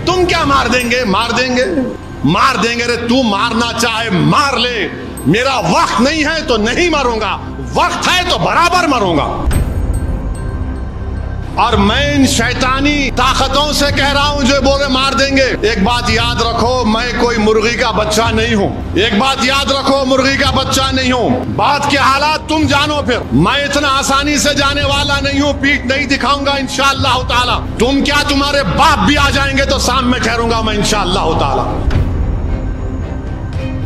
تم کیا مار دیں گے؟ مار دیں گے، مار دیں گے۔ تو مارنا چاہے مار لے، میرا وقت نہیں ہے تو نہیں مروں گا، وقت ہے تو برابر مروں گا۔ اور میں ان شیطانی طاقتوں سے کہہ رہا ہوں جو بولے مار دیں گے، ایک بات یاد رکھو، میں کوئی مرغی کا بچہ نہیں ہوں۔ ایک بات یاد رکھو، مرغی کا بچہ نہیں ہوں۔ بات کے حالات تم جانو، پھر میں اتنا آسانی سے جانے والا نہیں ہوں، پیٹ نہیں دکھاؤں گا انشاءاللہ تعالی۔ تم کیا، تمہارے باپ بھی آ جائیں گے تو سامنے ٹھہروں گا میں انشاءاللہ تعالی۔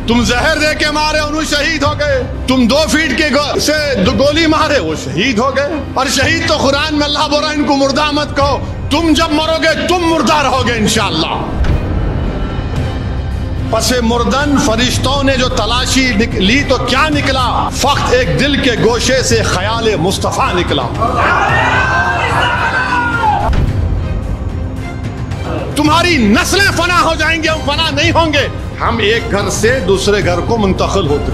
تم زہر دے کے مارے انہوں شہید ہو گئے، تم 2 فیٹ کے سے گولی مارے وہ شہید ہو گئے۔ اور شہید تو قرآن میں اللہ بول رہا ہے ان کو مردہ مت کہو، تم جب مرو گے تم مردہ رہو گے انشاءاللہ۔ پس مردن فرشتوں نے جو تلاشی لی تو کیا نکلا؟ فقط ایک دل کے گوشے سے خیال مصطفیٰ نکلا۔ تمہاری نسلیں فنا ہو جائیں گے، ہم فنا نہیں ہوں گے۔ ہم ایک گھر سے دوسرے گھر کو منتقل ہوتے۔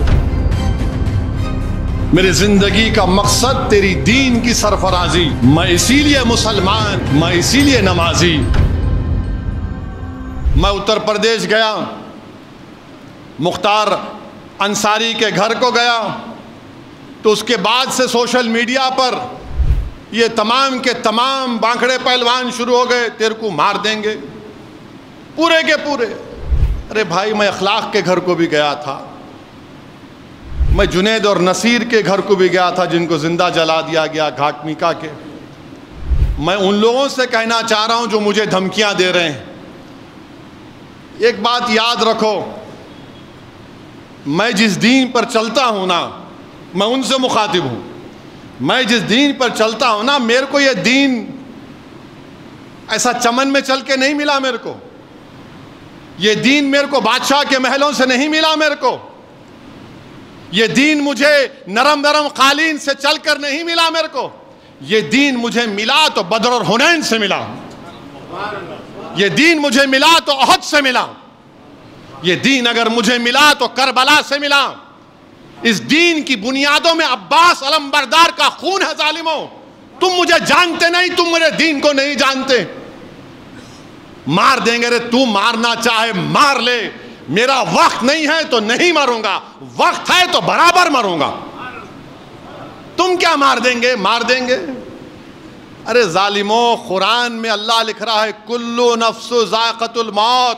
میری زندگی کا مقصد تیری دین کی سرفرازی، میں اسی لیے مسلمان، میں اسی لیے نمازی۔ میں اتر پردیش گیا، مختار انصاری کے گھر کو گیا، تو اس کے بعد سے سوشل میڈیا پر یہ تمام کے تمام بانکھڑے پہلوان شروع ہو گئے، تیرے کو مار دیں گے پورے کے پورے۔ ارے بھائی، میں اخلاق کے گھر کو بھی گیا تھا، میں جنید اور نصیر کے گھر کو بھی گیا تھا جن کو زندہ جلا دیا گیا گھاٹ میکا کے۔ میں ان لوگوں سے کہنا چاہ رہا ہوں جو مجھے دھمکیاں دے رہے ہیں، ایک بات یاد رکھو، میں جس دین پر چلتا ہوں نا، میں ان سے مخاطب ہوں، میں جس دین پر چلتا ہوں نا، میرے کو یہ دین ایسا چمن میں چل کے نہیں ملا، میرے کو یہ دین میرے کو بادشاہ کے محلوں سے نہیں ملا، میرے کو یہ دین مجھے نرم نرم قالین سے چل کر نہیں ملا، میرے کو یہ دین مجھے ملا تو بدر اور حنین سے ملا، یہ دین مجھے ملا تو احد سے ملا، یہ دین اگر مجھے ملا تو کربلا سے ملا۔ اس دین کی بنیادوں میں عباس علم بردار کا خون ہے ظالموں، تم مجھے جانتے نہیں، تم میرے دین کو نہیں جانتے۔ مار دیں گے، تو مارنا چاہے مار لے، میرا وقت نہیں ہے تو نہیں مروں گا، وقت ہے تو برابر مروں گا۔ تم کیا مار دیں گے؟ مار دیں گے۔ ارے ظالموں، قرآن میں اللہ لکھ رہا ہے کلو نفس ذائقۃ الموت،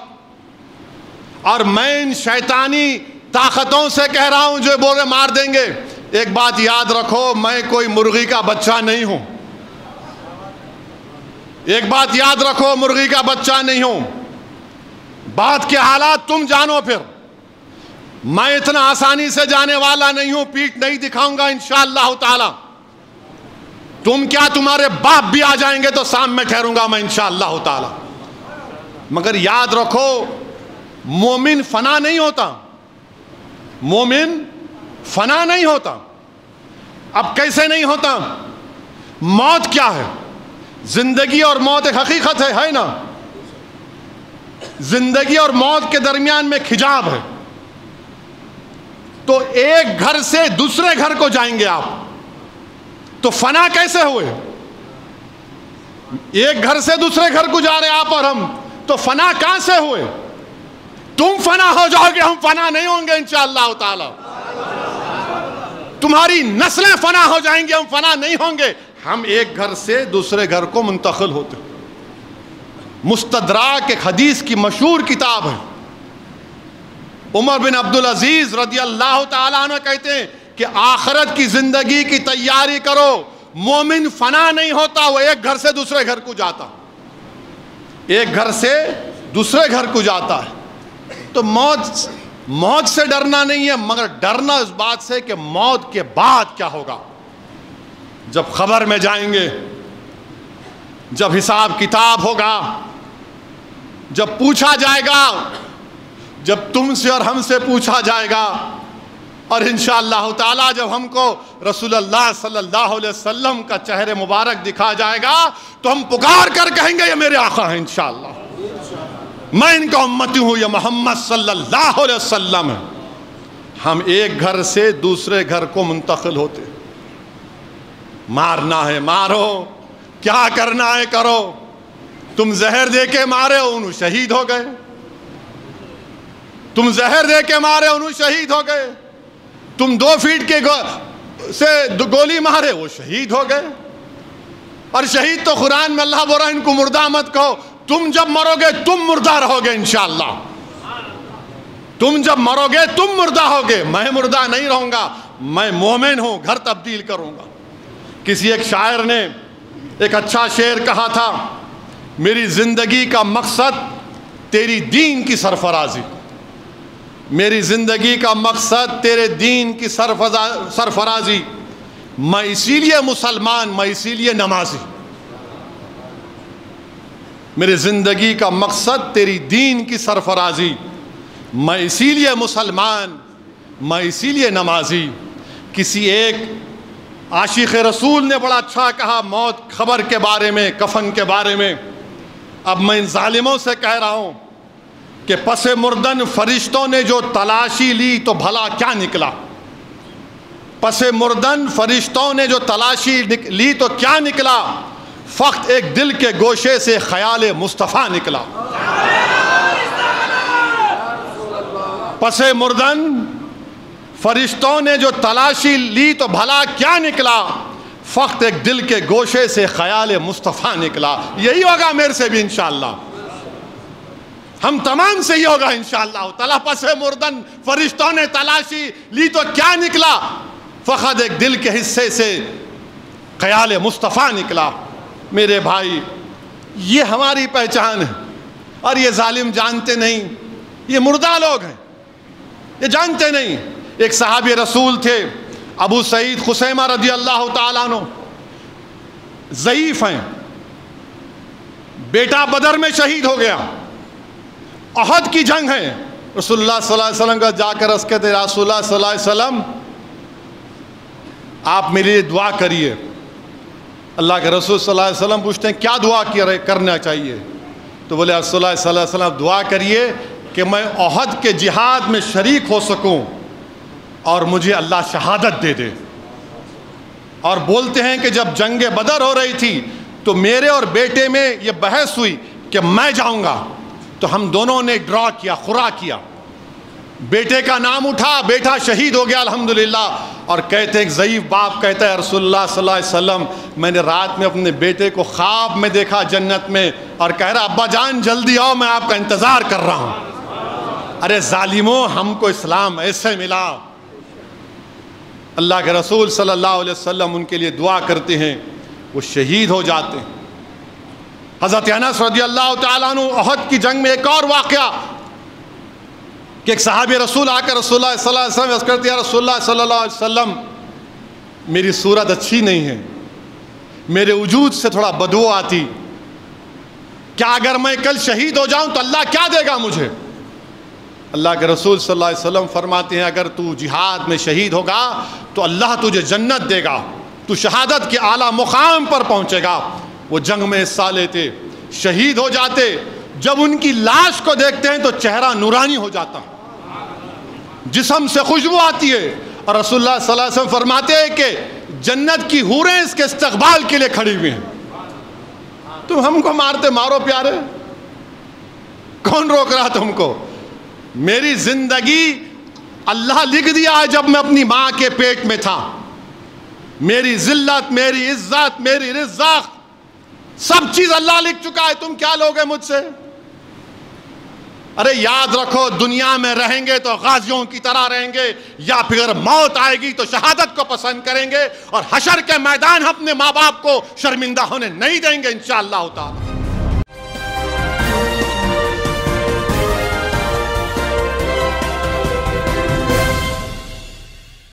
اور میں ان شیطانی طاقتوں سے کہہ رہا ہوں جو بولے مار دیں گے، ایک بات یاد رکھو، میں کوئی مرغی کا بچہ نہیں ہوں۔ ایک بات یاد رکھو، مرغی کا بچہ نہیں ہوں۔ بات کے حالات تم جانو، پھر میں اتنا آسانی سے جانے والا نہیں ہوں، پیٹ نہیں دکھاؤں گا انشاءاللہ تعالی۔ تم کیا، تمہارے باپ بھی آ جائیں گے تو سامنے ٹھہروں گا میں انشاءاللہ تعالی۔ مگر یاد رکھو، مومن فنا نہیں ہوتا، مومن فنا نہیں ہوتا۔ اب کیسے نہیں ہوتا؟ موت کیا ہے؟ زندگی اور موت ایک حقیقت ہے نا؟ زندگی اور موت کے درمیان میں ایک حجاب ہے۔ تو ایک گھر سے دوسرے گھر کو جائیں گے آپ، تو فنا کیسے ہوئے؟ ایک گھر سے دوسرے گھر کو جا رہے آپ اور ہم، تو فنا کہاں سے ہوئے؟ تم فنا ہو جاؤ گے، ہم فنا نہیں ہوں گے انشاءاللہ تعالی۔ تمہاری نسلیں فنا ہو جائیں گے، ہم فنا نہیں ہوں گے۔ ہم ایک گھر سے دوسرے گھر کو منتقل ہوتے۔ مستدراک ایک حدیث کی مشہور کتاب ہے، عمر بن عبدالعزیز رضی اللہ تعالیٰ عنہ کہتے ہیں کہ آخرت کی زندگی کی تیاری کرو، مومن فنا نہیں ہوتا، وہ ایک گھر سے دوسرے گھر کو جاتا، ایک گھر سے دوسرے گھر کو جاتا ہے۔ تو موت سے ڈرنا نہیں ہے، مگر ڈرنا اس بات سے کہ موت کے بعد کیا ہوگا، جب خبر میں جائیں گے، جب حساب کتاب ہوگا، جب پوچھا جائے گا، جب تم سے اور ہم سے پوچھا جائے گا، اور انشاءاللہ تعالی جب ہم کو رسول اللہ صلی اللہ علیہ وسلم کا چہرے مبارک دکھا جائے گا تو ہم پکار کر کہیں گے یہ میرے آقا ہیں انشاءاللہ، میں ان کا امتی ہوں، یہ محمد صلی اللہ علیہ وسلم ہے۔ ہم ایک گھر سے دوسرے گھر کو منتقل ہوتے۔ مارنا ہے مارو، کیا کرنا ہے کرو، تم زہر دے کے مارے انہوں شہید ہو گئے، تم زہر دے کے مارے انہوں شہید ہو گئے، تم 2 فیٹ کے سے گولی مارے وہ شہید ہو گئے۔ اور شہید تو قرآن میں اللہ بول رہا ہے ان کو مردہ مت کہو، تم جب مرو گے تم مردہ رہو گے انشاءاللہ، تم جب مرو گے تم مردہ ہوگے، میں مردہ نہیں رہوں گا، میں مومن ہوں، گھر تبدیل کروں گا۔ کسی ایک شاعر نے ایک اچھا شعر کہا تھا، میری زندگی کا مقصد تیری دین کی سرفرازی، میری زندگی کا مقصد تیرے دین کی سرفرازی، میں اسی لیے مسلمان، میں اسی لیے نمازی، میری زندگی کا مقصد تیری دین کی سرفرازی، میں اسی لیے مسلمان، میں اسی لیے نمازی۔ کسی ایک عاشق رسول نے بڑا اچھا کہا موت خبر کے بارے میں، کفن کے بارے میں، اب میں ان ظالموں سے کہہ رہا ہوں کہ پس مردن فرشتوں نے جو تلاشی لی تو بھلا کیا نکلا، پس مردن فرشتوں نے جو تلاشی لی تو کیا نکلا، فقط ایک دل کے گوشے سے خیال مصطفیٰ نکلا۔ پس مردن فرشتوں نے جو تلاشی لی تو بھلا کیا نکلا، فقط ایک دل کے گوشے سے خیال مصطفیٰ نکلا۔ یہی ہوگا میرے سے بھی انشاءاللہ، ہم تمام سے یہ ہوگا انشاءاللہ تعالیٰ۔ پس مردن فرشتوں نے تلاشی لی تو کیا نکلا، فقط ایک دل کے حصے سے خیال مصطفیٰ نکلا۔ میرے بھائی یہ ہماری پہچان ہے، اور یہ ظالم جانتے نہیں، یہ مردہ لوگ ہیں، یہ جانتے نہیں۔ ایک صحابی رسول تھے ابو سعید خثیمہ رضی اللہ تعالیٰ عنہ، ضعیف ہیں، بیٹا بدر میں شہید ہو گیا، احد کی جنگ ہے، رسول اللہ صلی اللہ علیہ وسلم کا جا کر عرض کہتے رسول اللہ صلی اللہ علیہ وسلم آپ میرے لیے دعا کریے۔ اللہ کے رسول صلی اللہ علیہ وسلم پوچھتے ہیں کیا دعا کرنا چاہیے؟ تو بولے رسول اللہ صلی اللہ علیہ وسلم دعا کریے کہ میں احد کے جہاد میں شریک ہو سکوں اور مجھے اللہ شہادت دے دے۔ اور بولتے ہیں کہ جب جنگ بدر ہو رہی تھی تو میرے اور بیٹے میں یہ بحث ہوئی کہ میں جاؤں گا، تو ہم دونوں نے ڈرا کیا، خورا کیا، بیٹے کا نام اٹھا، بیٹا شہید ہو گیا الحمدللہ۔ اور کہتے ہیں ایک ضعیف باپ کہتا ہے رسول اللہ صلی اللہ علیہ وسلم میں نے رات میں اپنے بیٹے کو خواب میں دیکھا جنت میں، اور کہہ رہا ابا جان جلدی آؤ میں آپ کا انتظار کر رہا ہوں۔ ارے ظالموں، ہم کو اسلام ایسے ملا۔ اللہ کے رسول صلی اللہ علیہ وسلم ان کے لیے دعا کرتے ہیں، وہ شہید ہو جاتے ہیں۔ حضرت انس رضی اللہ تعالیٰ عنہ احد کی جنگ میں ایک اور واقعہ کہ ایک صحابی رسول آ کر رسول اللہ صلی اللہ علیہ وسلم عرض کرتے ہیں رسول اللہ صلی اللہ علیہ وسلم میری صورت اچھی نہیں ہے، میرے وجود سے تھوڑا بدبو آتی، کیا اگر میں کل شہید ہو جاؤں تو اللہ کیا دے گا مجھے؟ اللہ کے رسول صلی اللہ علیہ وسلم فرماتے ہیں اگر تو جہاد میں شہید ہوگا تو اللہ تجھے جنت دے گا، تو شہادت کے اعلیٰ مقام پر پہنچے گا۔ وہ جنگ میں حصہ لیتے، شہید ہو جاتے، جب ان کی لاش کو دیکھتے ہیں تو چہرہ نورانی ہو جاتا، جسم سے خوشبو آتی ہے، اور رسول اللہ صلی اللہ علیہ وسلم فرماتے ہیں کہ جنت کی حوریں اس کے استقبال کے لیے کھڑی ہوئی ہیں۔ تم ہم کو مارتے، مارو پیارے، کون روک رہا تم کو؟ میری زندگی اللہ لکھ دیا ہے جب میں اپنی ماں کے پیٹ میں تھا، میری ذلت، میری عزت، میری رزق، سب چیز اللہ لکھ چکا ہے، تم کیا لوگے مجھ سے؟ ارے یاد رکھو دنیا میں رہیں گے تو غازیوں کی طرح رہیں گے، یا پھر موت آئے گی تو شہادت کو پسند کریں گے، اور حشر کے میدان اپنے ماں باپ کو شرمندہ ہونے نہیں دیں گے انشاءاللہ تعالی۔